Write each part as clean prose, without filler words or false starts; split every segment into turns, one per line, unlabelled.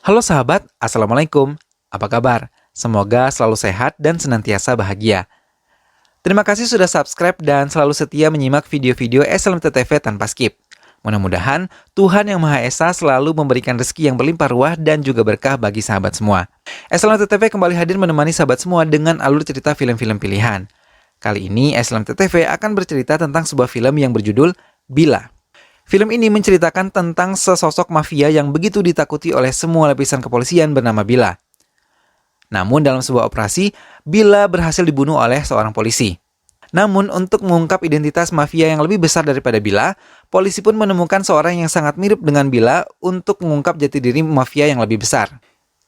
Halo sahabat, Assalamualaikum. Apa kabar? Semoga selalu sehat dan senantiasa bahagia. Terima kasih sudah subscribe dan selalu setia menyimak video-video SLMT TV tanpa skip. Mudah-mudahan Tuhan Yang Maha Esa selalu memberikan rezeki yang berlimpah ruah dan juga berkah bagi sahabat semua. SLMT TV kembali hadir menemani sahabat semua dengan alur cerita film-film pilihan. Kali ini SLMT TV akan bercerita tentang sebuah film yang berjudul Bila. Film ini menceritakan tentang sesosok mafia yang begitu ditakuti oleh semua lapisan kepolisian bernama Bila. Namun dalam sebuah operasi, Bila berhasil dibunuh oleh seorang polisi. Namun untuk mengungkap identitas mafia yang lebih besar daripada Bila, polisi pun menemukan seorang yang sangat mirip dengan Bila untuk mengungkap jati diri mafia yang lebih besar.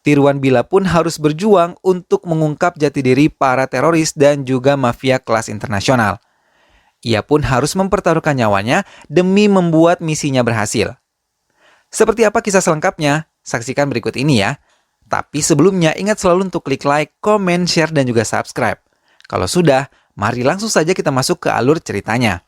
Tiruan Bila pun harus berjuang untuk mengungkap jati diri para teroris dan juga mafia kelas internasional. Ia pun harus mempertaruhkan nyawanya demi membuat misinya berhasil. Seperti apa kisah selengkapnya? Saksikan berikut ini ya. Tapi sebelumnya ingat selalu untuk klik like, komen, share, dan juga subscribe. Kalau sudah, mari langsung saja kita masuk ke alur ceritanya.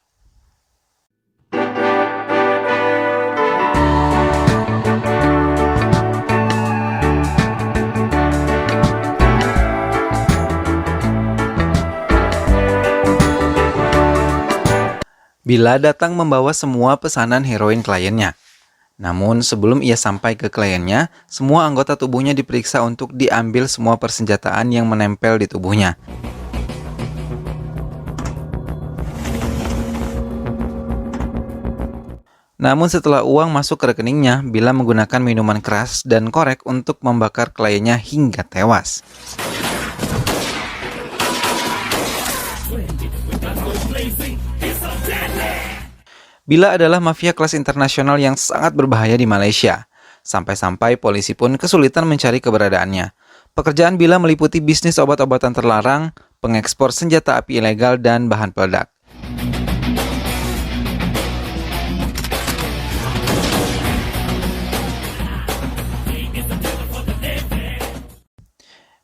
Bila datang membawa semua pesanan heroin kliennya. Namun sebelum ia sampai ke kliennya, semua anggota tubuhnya diperiksa untuk diambil semua persenjataan yang menempel di tubuhnya. Namun setelah uang masuk ke rekeningnya, Bila menggunakan minuman keras dan korek untuk membakar kliennya hingga tewas. Bila adalah mafia kelas internasional yang sangat berbahaya di Malaysia. Sampai-sampai polisi pun kesulitan mencari keberadaannya. Pekerjaan Bila meliputi bisnis obat-obatan terlarang, pengekspor senjata api ilegal, dan bahan peledak.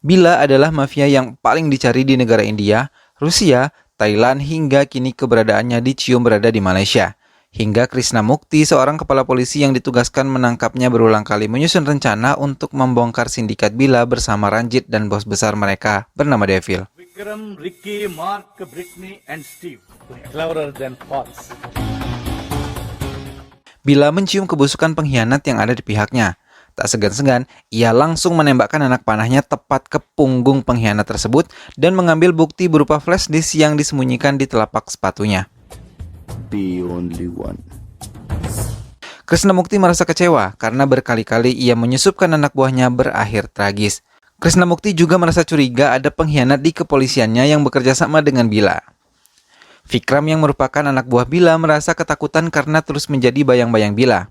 Bila adalah mafia yang paling dicari di negara India, Rusia, Thailand, hingga kini keberadaannya dicium berada di Malaysia. Hingga Krishna Mukti, seorang kepala polisi yang ditugaskan menangkapnya berulang kali menyusun rencana untuk membongkar sindikat Bila bersama Ranjit dan bos besar mereka bernama Devil.
Vikram, Ricky, Mark, Brittany, and Steve. Cleverer than false.
Bila mencium kebusukan pengkhianat yang ada di pihaknya. Tak segan-segan, ia langsung menembakkan anak panahnya tepat ke punggung pengkhianat tersebut dan mengambil bukti berupa flash disk yang disembunyikan di telapak sepatunya.
The only one.
Krishna Mukti merasa kecewa karena berkali-kali ia menyusupkan anak buahnya berakhir tragis. Krishna Mukti juga merasa curiga ada pengkhianat di kepolisiannya yang bekerja sama dengan Bila. Vikram yang merupakan anak buah Bila merasa ketakutan karena terus menjadi bayang-bayang Bila.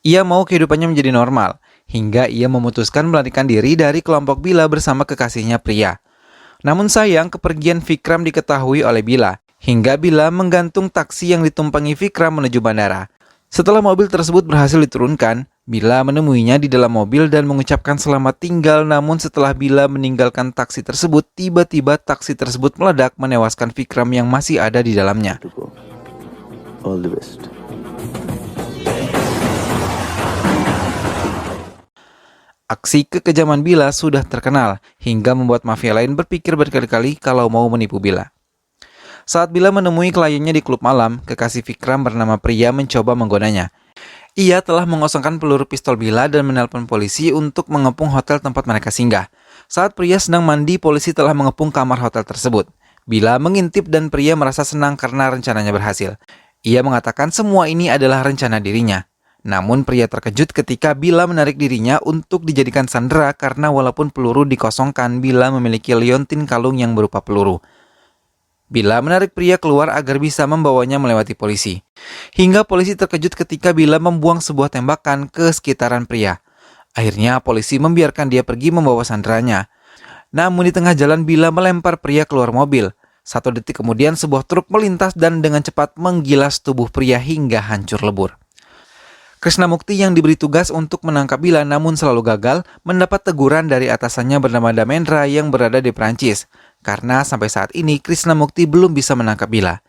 Ia mau kehidupannya menjadi normal, hingga ia memutuskan melarikan diri dari kelompok Bila bersama kekasihnya pria. Namun sayang, kepergian Vikram diketahui oleh Bila, hingga Bila menggantung taksi yang ditumpangi Vikram menuju bandara. Setelah mobil tersebut berhasil diturunkan, Bila menemuinya di dalam mobil dan mengucapkan selamat tinggal. Namun setelah Bila meninggalkan taksi tersebut, tiba-tiba taksi tersebut meledak menewaskan Vikram yang masih ada di dalamnya.
All the best.
Aksi kekejaman Bila sudah terkenal, hingga membuat mafia lain berpikir berkali-kali kalau mau menipu Bila. Saat Bila menemui kliennya di klub malam, kekasih Vikram bernama Priya mencoba menggodanya. Ia telah mengosongkan peluru pistol Bila dan menelpon polisi untuk mengepung hotel tempat mereka singgah. Saat Priya sedang mandi, polisi telah mengepung kamar hotel tersebut. Bila mengintip dan Priya merasa senang karena rencananya berhasil. Ia mengatakan semua ini adalah rencana dirinya. Namun Priya terkejut ketika Bila menarik dirinya untuk dijadikan sandera karena walaupun peluru dikosongkan, Bila memiliki liontin kalung yang berupa peluru. Bila menarik Priya keluar agar bisa membawanya melewati polisi. Hingga polisi terkejut ketika Bila membuang sebuah tembakan ke sekitaran Priya. Akhirnya polisi membiarkan dia pergi membawa sanderanya. Namun di tengah jalan Bila melempar Priya keluar mobil. 1 detik kemudian sebuah truk melintas dan dengan cepat menggilas tubuh Priya hingga hancur lebur. Krishna Mukti yang diberi tugas untuk menangkap Bila namun selalu gagal, mendapat teguran dari atasannya bernama Damendra yang berada di Perancis. Karena sampai saat ini Krishna Mukti belum bisa menangkap Bila.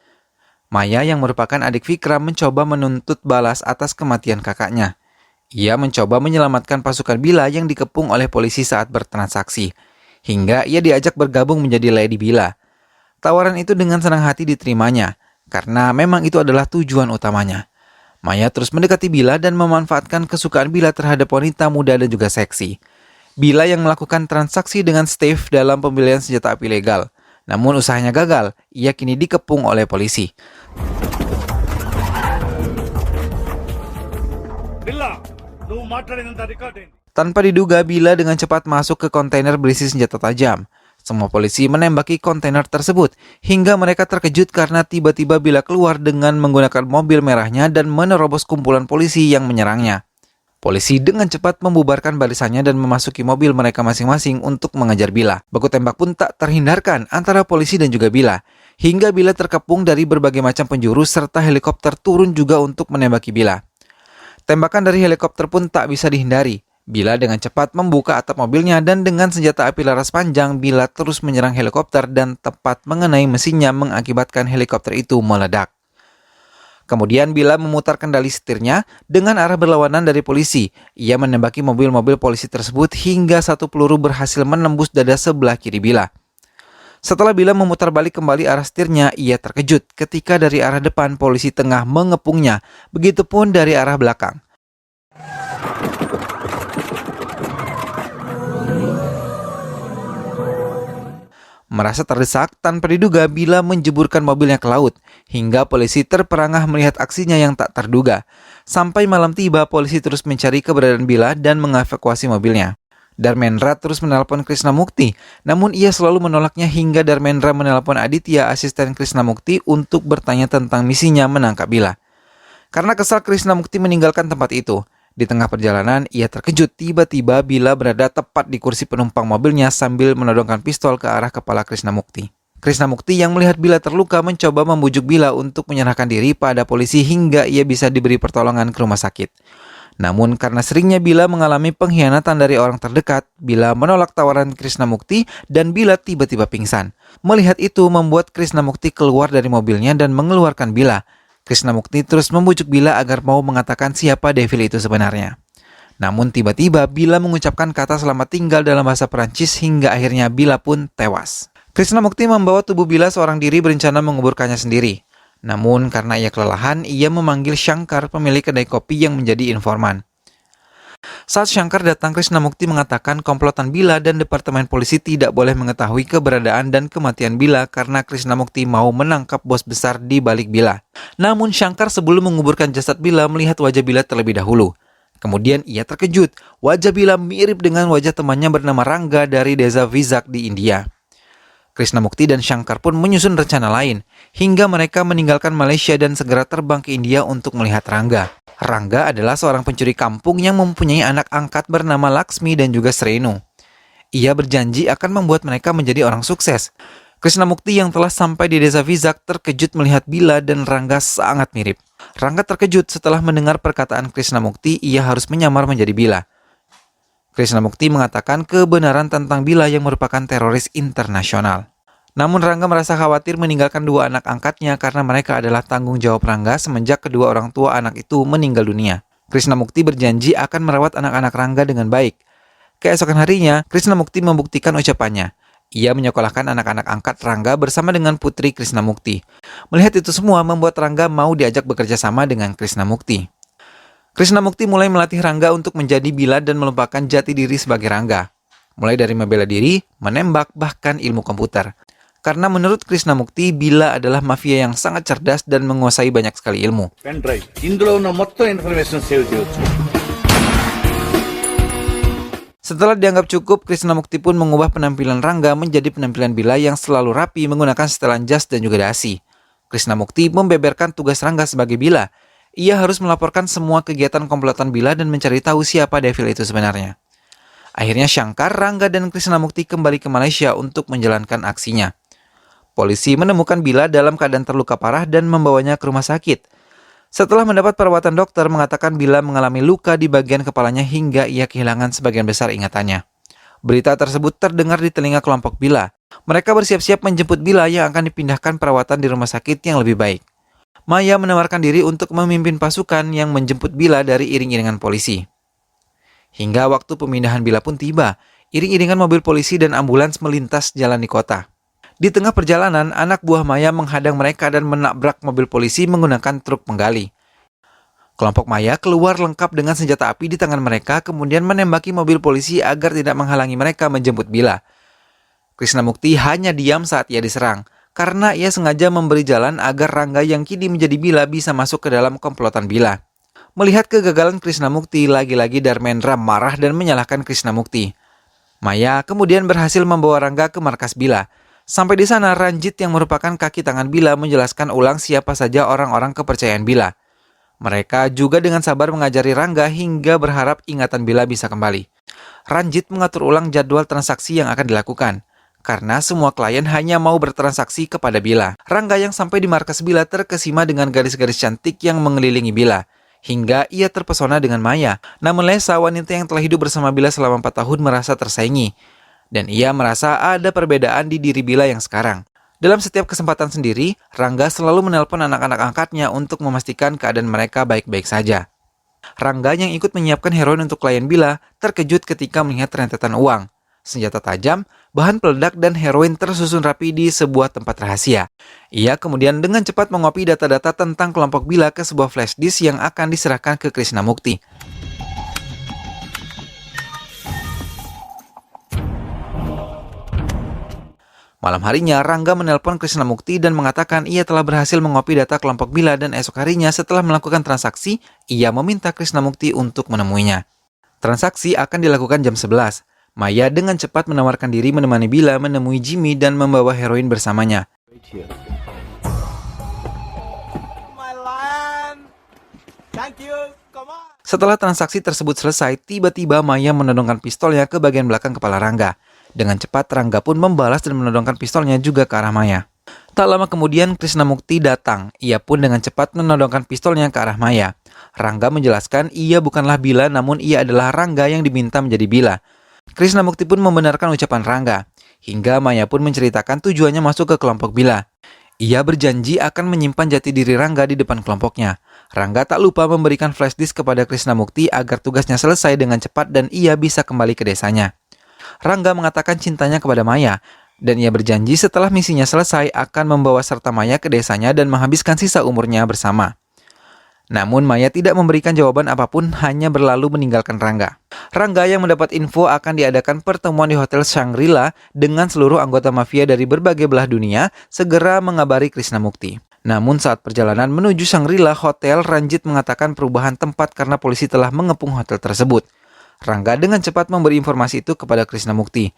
Maya yang merupakan adik Vikram mencoba menuntut balas atas kematian kakaknya. Ia mencoba menyelamatkan pasukan Bila yang dikepung oleh polisi saat bertransaksi, hingga ia diajak bergabung menjadi Lady Bila. Tawaran itu dengan senang hati diterimanya, karena memang itu adalah tujuan utamanya. Maya terus mendekati Bila dan memanfaatkan kesukaan Bila terhadap wanita muda dan juga seksi. Bila yang melakukan transaksi dengan Steve dalam pembelian senjata api legal. Namun usahanya gagal, ia kini dikepung oleh polisi.
Billa, నువ్వు మాట్లాడినంత రికార్డ్ అయింది.
Tanpa diduga, Bila dengan cepat masuk ke kontainer berisi senjata tajam. Semua polisi menembaki kontainer tersebut, hingga mereka terkejut karena tiba-tiba Bila keluar dengan menggunakan mobil merahnya dan menerobos kumpulan polisi yang menyerangnya. Polisi dengan cepat membubarkan barisannya dan memasuki mobil mereka masing-masing untuk mengejar Bila. Baku tembak pun tak terhindarkan antara polisi dan juga Bila, hingga Bila terkepung dari berbagai macam penjuru serta helikopter turun juga untuk menembaki Bila. Tembakan dari helikopter pun tak bisa dihindari. Bila dengan cepat membuka atap mobilnya dan dengan senjata api laras panjang, Bila terus menyerang helikopter dan tepat mengenai mesinnya mengakibatkan helikopter itu meledak. Kemudian Bila memutar kendali setirnya dengan arah berlawanan dari polisi. Ia menembaki mobil-mobil polisi tersebut hingga satu peluru berhasil menembus dada sebelah kiri Bila. Setelah Bila memutar balik kembali arah setirnya, ia terkejut ketika dari arah depan polisi tengah mengepungnya, begitupun dari arah belakang. Merasa terdesak, tanpa diduga Bila menjeburkan mobilnya ke laut, hingga polisi terperangah melihat aksinya yang tak terduga. Sampai malam tiba, polisi terus mencari keberadaan Bila dan mengevakuasi mobilnya. Dharmendra terus menelpon Krishnamukti, namun ia selalu menolaknya hingga Dharmendra menelpon Aditya, asisten Krishnamukti, untuk bertanya tentang misinya menangkap Bila. Karena kesal, Krishnamukti meninggalkan tempat itu. Di tengah perjalanan, ia terkejut tiba-tiba Bila berada tepat di kursi penumpang mobilnya sambil menodongkan pistol ke arah kepala Krishnamukti. Krishnamukti yang melihat Bila terluka mencoba membujuk Bila untuk menyerahkan diri pada polisi hingga ia bisa diberi pertolongan ke rumah sakit. Namun karena seringnya Bila mengalami pengkhianatan dari orang terdekat, Bila menolak tawaran Krishnamukti dan Bila tiba-tiba pingsan. Melihat itu membuat Krishnamukti keluar dari mobilnya dan mengeluarkan Bila. Krishnamukti terus membujuk Bila agar mau mengatakan siapa devil itu sebenarnya. Namun tiba-tiba Bila mengucapkan kata selamat tinggal dalam bahasa Perancis hingga akhirnya Bila pun tewas. Krishnamukti membawa tubuh Bila seorang diri berencana menguburkannya sendiri. Namun karena ia kelelahan, ia memanggil Shankar, pemilik kedai kopi yang menjadi informan. Saat Shankar datang, Krishnamukti mengatakan komplotan Bila dan departemen polisi tidak boleh mengetahui keberadaan dan kematian Bila karena Krishnamukti mau menangkap bos besar di balik Bila. Namun Shankar sebelum menguburkan jasad Bila melihat wajah Bila terlebih dahulu. Kemudian ia terkejut, wajah Bila mirip dengan wajah temannya bernama Rangga dari desa Vizag di India. Krishnamukti dan Shankar pun menyusun rencana lain, hingga mereka meninggalkan Malaysia dan segera terbang ke India untuk melihat Rangga. Rangga adalah seorang pencuri kampung yang mempunyai anak angkat bernama Laksmi dan juga Srenu. Ia berjanji akan membuat mereka menjadi orang sukses. Krishnamukti yang telah sampai di desa Vizag terkejut melihat Bila dan Rangga sangat mirip. Rangga terkejut setelah mendengar perkataan Krishnamukti, ia harus menyamar menjadi Bila. Krishnamukti mengatakan kebenaran tentang Bila yang merupakan teroris internasional. Namun Rangga merasa khawatir meninggalkan dua anak angkatnya karena mereka adalah tanggung jawab Rangga semenjak kedua orang tua anak itu meninggal dunia. Krishnamukti berjanji akan merawat anak-anak Rangga dengan baik. Keesokan harinya, Krishnamukti membuktikan ucapannya. Ia menyekolahkan anak-anak angkat Rangga bersama dengan putri Krishnamukti. Melihat itu semua membuat Rangga mau diajak bekerja sama dengan Krishnamukti. Krishnamukti mulai melatih Rangga untuk menjadi Bila dan melupakan jati diri sebagai Rangga. Mulai dari membela diri, menembak, bahkan ilmu komputer. Karena menurut Krishnamukti, Bila adalah mafia yang sangat cerdas dan menguasai banyak sekali ilmu.
Pen drive ఇందులో ఉన్న మొత్తం information save చేయొచ్చు.
Setelah dianggap cukup, Krishnamukti pun mengubah penampilan Rangga menjadi penampilan Bila yang selalu rapi menggunakan setelan jas dan juga dasi. Krishnamukti membeberkan tugas Rangga sebagai Bila. Ia harus melaporkan semua kegiatan komplotan Bila dan mencari tahu siapa devil itu sebenarnya. Akhirnya Shankar, Rangga, dan Krishnamukti kembali ke Malaysia untuk menjalankan aksinya. Polisi menemukan Bila dalam keadaan terluka parah dan membawanya ke rumah sakit. Setelah mendapat perawatan dokter mengatakan Bila mengalami luka di bagian kepalanya hingga ia kehilangan sebagian besar ingatannya. Berita tersebut terdengar di telinga kelompok Bila. Mereka bersiap-siap menjemput Bila yang akan dipindahkan perawatan di rumah sakit yang lebih baik. Maya menawarkan diri untuk memimpin pasukan yang menjemput Bila dari iring-iringan polisi. Hingga waktu pemindahan Bila pun tiba, iring-iringan mobil polisi dan ambulans melintas jalan di kota. Di tengah perjalanan, anak buah Maya menghadang mereka dan menabrak mobil polisi menggunakan truk penggali. Kelompok Maya keluar lengkap dengan senjata api di tangan mereka, kemudian menembaki mobil polisi agar tidak menghalangi mereka menjemput Bila. Krisnamukti hanya diam saat ia diserang, karena ia sengaja memberi jalan agar Rangga yang kini menjadi Bila bisa masuk ke dalam komplotan Bila. Melihat kegagalan Krisnamukti, lagi-lagi Dharmendra marah dan menyalahkan Krisnamukti. Maya kemudian berhasil membawa Rangga ke markas Bila. Sampai di sana, Ranjit yang merupakan kaki tangan Bila menjelaskan ulang siapa saja orang-orang kepercayaan Bila. Mereka juga dengan sabar mengajari Rangga hingga berharap ingatan Bila bisa kembali. Ranjit mengatur ulang jadwal transaksi yang akan dilakukan, karena semua klien hanya mau bertransaksi kepada Bila. Rangga yang sampai di markas Bila terkesima dengan garis-garis cantik yang mengelilingi Bila, hingga ia terpesona dengan Maya. Namun Lesa, wanita yang telah hidup bersama Bila selama 4 tahun, merasa tersaingi. Dan ia merasa ada perbedaan di diri Bila yang sekarang. Dalam setiap kesempatan sendiri, Rangga selalu menelpon anak-anak angkatnya untuk memastikan keadaan mereka baik-baik saja. Rangga yang ikut menyiapkan heroin untuk klien Bila terkejut ketika melihat rentetan uang, senjata tajam, bahan peledak, dan heroin tersusun rapi di sebuah tempat rahasia. Ia kemudian dengan cepat mengopi data-data tentang kelompok Bila ke sebuah flash disk yang akan diserahkan ke Krisnamukti. Malam harinya, Rangga menelpon Krisnamukti dan mengatakan ia telah berhasil mengopi data kelompok Bila dan esok harinya setelah melakukan transaksi, ia meminta Krisnamukti untuk menemuinya. Transaksi akan dilakukan jam 11. Maya dengan cepat menawarkan diri menemani Bila menemui Jimmy dan membawa heroin bersamanya. Setelah transaksi tersebut selesai, tiba-tiba Maya menodongkan pistolnya ke bagian belakang kepala Rangga. Dengan cepat, Rangga pun membalas dan menodongkan pistolnya juga ke arah Maya. Tak lama kemudian, Krisnamukti datang. Ia pun dengan cepat menodongkan pistolnya ke arah Maya. Rangga menjelaskan ia bukanlah Bila, namun ia adalah Rangga yang diminta menjadi Bila. Krisnamukti pun membenarkan ucapan Rangga. Hingga Maya pun menceritakan tujuannya masuk ke kelompok Bila. Ia berjanji akan menyimpan jati diri Rangga di depan kelompoknya. Rangga tak lupa memberikan flash disk kepada Krisnamukti agar tugasnya selesai dengan cepat dan ia bisa kembali ke desanya. Rangga mengatakan cintanya kepada Maya, dan ia berjanji setelah misinya selesai akan membawa serta Maya ke desanya dan menghabiskan sisa umurnya bersama. Namun Maya tidak memberikan jawaban apapun, hanya berlalu meninggalkan Rangga. Rangga yang mendapat info akan diadakan pertemuan di Hotel Shangri-La dengan seluruh anggota mafia dari berbagai belah dunia, segera mengabari Krisnamukti. Namun saat perjalanan menuju Shangri-La Hotel, Ranjit mengatakan perubahan tempat karena polisi telah mengepung hotel tersebut. Rangga dengan cepat memberi informasi itu kepada Krisnamukti.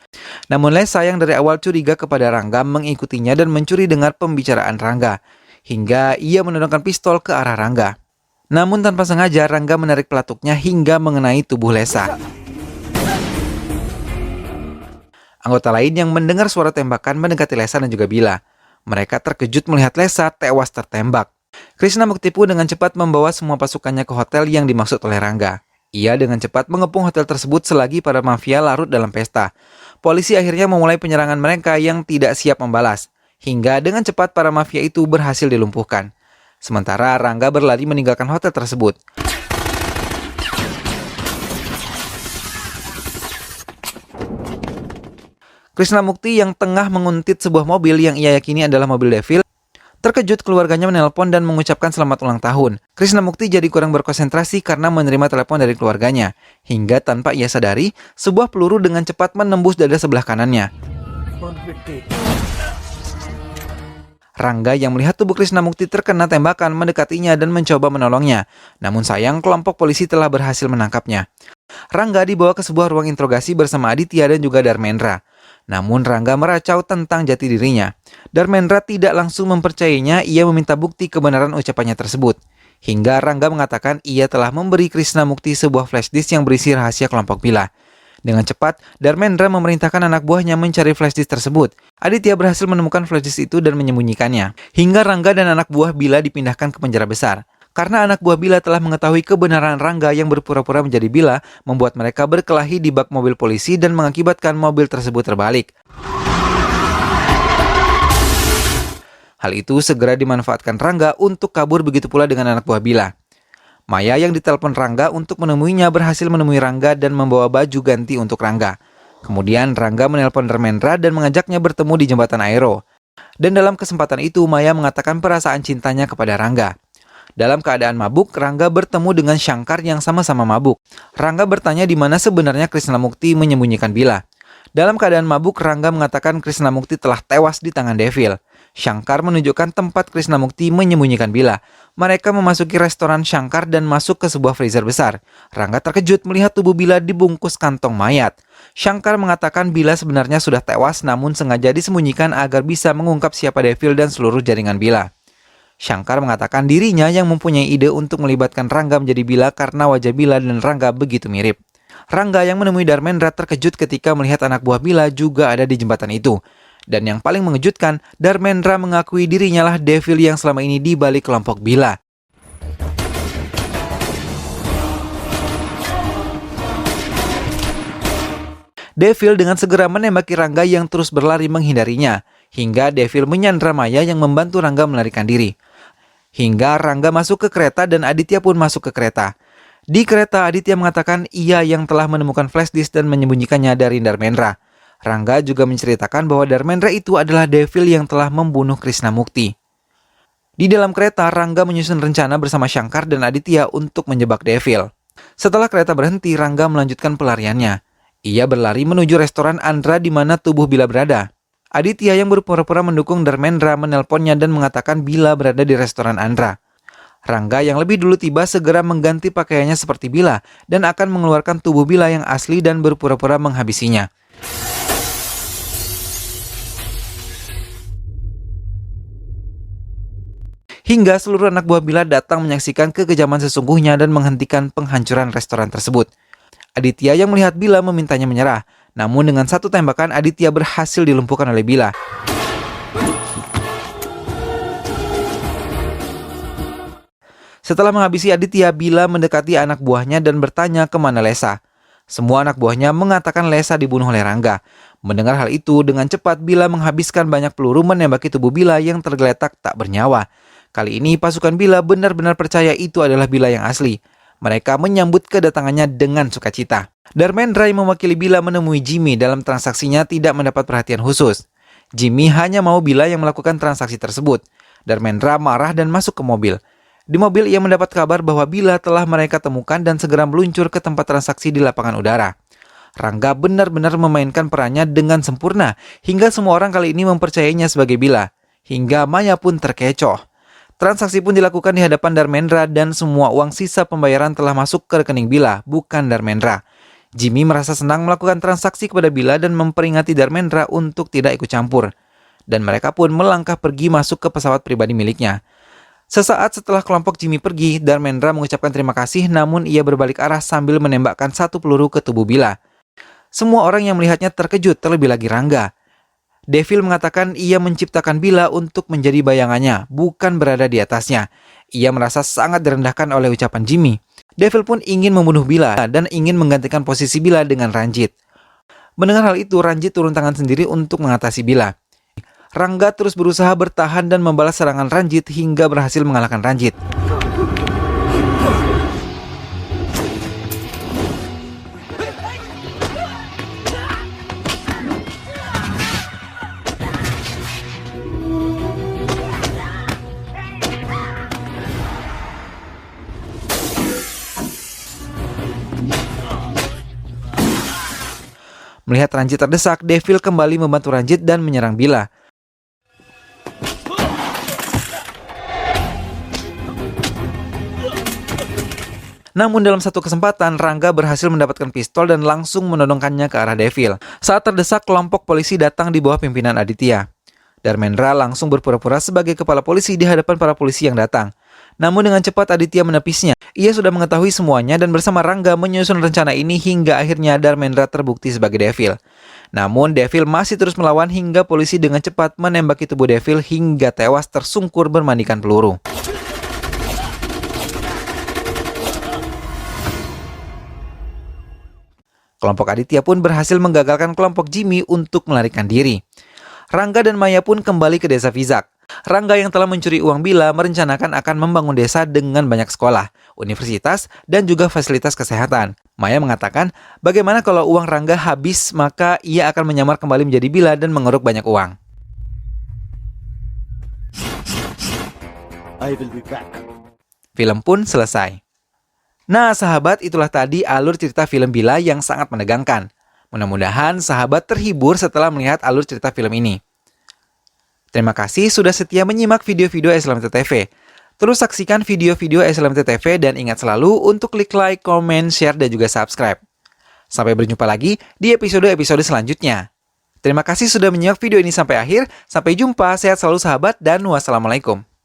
Namun Lesa yang dari awal curiga kepada Rangga mengikutinya dan mencuri dengar pembicaraan Rangga, hingga ia menodongkan pistol ke arah Rangga. Namun tanpa sengaja Rangga menarik pelatuknya hingga mengenai tubuh Lesa. Anggota lain yang mendengar suara tembakan mendekati Lesa dan juga Bila. Mereka terkejut melihat Lesa tewas tertembak. Krisnamukti pun dengan cepat membawa semua pasukannya ke hotel yang dimaksud oleh Rangga. Ia dengan cepat mengepung hotel tersebut selagi para mafia larut dalam pesta. Polisi akhirnya memulai penyerangan mereka yang tidak siap membalas. Hingga dengan cepat para mafia itu berhasil dilumpuhkan. Sementara Rangga berlari meninggalkan hotel tersebut. Krisnamukti yang tengah menguntit sebuah mobil yang ia yakini adalah mobil Devil, terkejut keluarganya menelpon dan mengucapkan selamat ulang tahun. Krisnamukti jadi kurang berkonsentrasi karena menerima telepon dari keluarganya. Hingga tanpa ia sadari, sebuah peluru dengan cepat menembus dada sebelah kanannya. Rangga yang melihat tubuh Krisnamukti terkena tembakan mendekatinya dan mencoba menolongnya. Namun sayang, kelompok polisi telah berhasil menangkapnya. Rangga dibawa ke sebuah ruang interogasi bersama Aditya dan juga Dharmendra. Namun Rangga meracau tentang jati dirinya. Dharmendra tidak langsung mempercayainya, ia meminta bukti kebenaran ucapannya tersebut. Hingga Rangga mengatakan ia telah memberi Krisnamukti sebuah flash disk yang berisi rahasia kelompok Bila. Dengan cepat, Dharmendra memerintahkan anak buahnya mencari flash disk tersebut. Aditya berhasil menemukan flash disk itu dan menyembunyikannya. Hingga Rangga dan anak buah Bila dipindahkan ke penjara besar. Karena anak buah Bila telah mengetahui kebenaran Rangga yang berpura-pura menjadi Bila, membuat mereka berkelahi di bak mobil polisi dan mengakibatkan mobil tersebut terbalik. Hal itu segera dimanfaatkan Rangga untuk kabur, begitu pula dengan anak buah Bila. Maya yang ditelepon Rangga untuk menemuinya berhasil menemui Rangga dan membawa baju ganti untuk Rangga. Kemudian Rangga menelpon Dharmendra dan mengajaknya bertemu di jembatan Aero. Dan dalam kesempatan itu Maya mengatakan perasaan cintanya kepada Rangga. Dalam keadaan mabuk, Rangga bertemu dengan Shankar yang sama-sama mabuk. Rangga bertanya di mana sebenarnya Krishnamukti menyembunyikan Bila. Dalam keadaan mabuk, Rangga mengatakan Krishnamukti telah tewas di tangan Devil. Shankar menunjukkan tempat Krishnamukti menyembunyikan Bila. Mereka memasuki restoran Shankar dan masuk ke sebuah freezer besar. Rangga terkejut melihat tubuh Bila dibungkus kantong mayat. Shankar mengatakan Bila sebenarnya sudah tewas namun sengaja disembunyikan agar bisa mengungkap siapa Devil dan seluruh jaringan Bila. Shankar mengatakan dirinya yang mempunyai ide untuk melibatkan Rangga menjadi Bila karena wajah Bila dan Rangga begitu mirip. Rangga yang menemui Dharmendra terkejut ketika melihat anak buah Bila juga ada di jembatan itu. Dan yang paling mengejutkan, Dharmendra mengakui dirinya lah Devil yang selama ini di balik kelompok Bila. Devil dengan segera menembaki Rangga yang terus berlari menghindarinya, hingga Devil menyandra Maya yang membantu Rangga melarikan diri. Hingga Rangga masuk ke kereta dan Aditya pun masuk ke kereta. Di kereta, Aditya mengatakan ia yang telah menemukan flash disk dan menyembunyikannya dari Dharmendra. Rangga juga menceritakan bahwa Dharmendra itu adalah Devil yang telah membunuh Krishnamukti. Di dalam kereta, Rangga menyusun rencana bersama Shankar dan Aditya untuk menjebak Devil. Setelah kereta berhenti, Rangga melanjutkan pelariannya. Ia berlari menuju restoran Andhra di mana tubuh Bila berada. Aditya yang berpura-pura mendukung Dharmendra menelponnya dan mengatakan Bila berada di restoran Andhra. Rangga yang lebih dulu tiba segera mengganti pakaiannya seperti Bila dan akan mengeluarkan tubuh Bila yang asli dan berpura-pura menghabisinya. Hingga seluruh anak buah Bila datang menyaksikan kekejaman sesungguhnya dan menghentikan penghancuran restoran tersebut. Aditya yang melihat Bila memintanya menyerah, namun dengan satu tembakan Aditya berhasil dilumpuhkan oleh Bila. Setelah menghabisi Aditya, Bila mendekati anak buahnya dan bertanya kemana Lesa. Semua anak buahnya mengatakan Lesa dibunuh oleh Rangga. Mendengar hal itu, dengan cepat Bila menghabiskan banyak peluru menembaki tubuh Bila yang tergeletak tak bernyawa. Kali ini pasukan Bila benar-benar percaya itu adalah Bila yang asli. Mereka menyambut kedatangannya dengan sukacita. Dharmendra yang mewakili Bila menemui Jimmy dalam transaksinya tidak mendapat perhatian khusus. Jimmy hanya mau Bila yang melakukan transaksi tersebut. Dharmendra marah dan masuk ke mobil. Di mobil ia mendapat kabar bahwa Bila telah mereka temukan dan segera meluncur ke tempat transaksi di lapangan udara. Rangga benar-benar memainkan perannya dengan sempurna hingga semua orang kali ini mempercayainya sebagai Bila. Hingga Maya pun terkecoh. Transaksi pun dilakukan di hadapan Dharmendra dan semua uang sisa pembayaran telah masuk ke rekening Bila, bukan Dharmendra. Jimmy merasa senang melakukan transaksi kepada Bila dan memperingati Dharmendra untuk tidak ikut campur. Dan mereka pun melangkah pergi masuk ke pesawat pribadi miliknya. Sesaat setelah kelompok Jimmy pergi, Dharmendra mengucapkan terima kasih namun ia berbalik arah sambil menembakkan satu peluru ke tubuh Bila. Semua orang yang melihatnya terkejut, terlebih lagi Rangga. Devil mengatakan ia menciptakan Bila untuk menjadi bayangannya, bukan berada di atasnya. Ia merasa sangat direndahkan oleh ucapan Jimmy. Devil pun ingin membunuh Bila dan ingin menggantikan posisi Bila dengan Ranjit. Mendengar hal itu, Ranjit turun tangan sendiri untuk mengatasi Bila. Rangga terus berusaha bertahan dan membalas serangan Ranjit hingga berhasil mengalahkan Ranjit. Melihat Ranjit terdesak, Devil kembali membantu Ranjit dan menyerang Bila. Namun dalam satu kesempatan, Rangga berhasil mendapatkan pistol dan langsung menodongkannya ke arah Devil. Saat terdesak, kelompok polisi datang di bawah pimpinan Aditya. Dharmendra langsung berpura-pura sebagai kepala polisi di hadapan para polisi yang datang. Namun dengan cepat Aditya menepisnya. Ia sudah mengetahui semuanya dan bersama Rangga menyusun rencana ini hingga akhirnya Dharmendra terbukti sebagai Devil. Namun Devil masih terus melawan hingga polisi dengan cepat menembaki tubuh Devil hingga tewas tersungkur bermandikan peluru. Kelompok Aditya pun berhasil menggagalkan kelompok Jimmy untuk melarikan diri. Rangga dan Maya pun kembali ke desa Vizak. Rangga yang telah mencuri uang Bila merencanakan akan membangun desa dengan banyak sekolah, universitas, dan juga fasilitas kesehatan. Maya mengatakan, bagaimana kalau uang Rangga habis, maka ia akan menyamar kembali menjadi Bila dan mengeruk banyak uang.
I will be back.
Film pun selesai. Nah, sahabat, itulah tadi alur cerita film Bila yang sangat menegangkan. Mudah-mudahan sahabat terhibur setelah melihat alur cerita film ini. Terima kasih sudah setia menyimak video-video SLMT TV. Terus saksikan video-video SLMT TV dan ingat selalu untuk klik like, comment, share, dan juga subscribe. Sampai berjumpa lagi di episode-episode selanjutnya. Terima kasih sudah menyimak video ini sampai akhir. Sampai jumpa, sehat selalu sahabat, dan wassalamualaikum.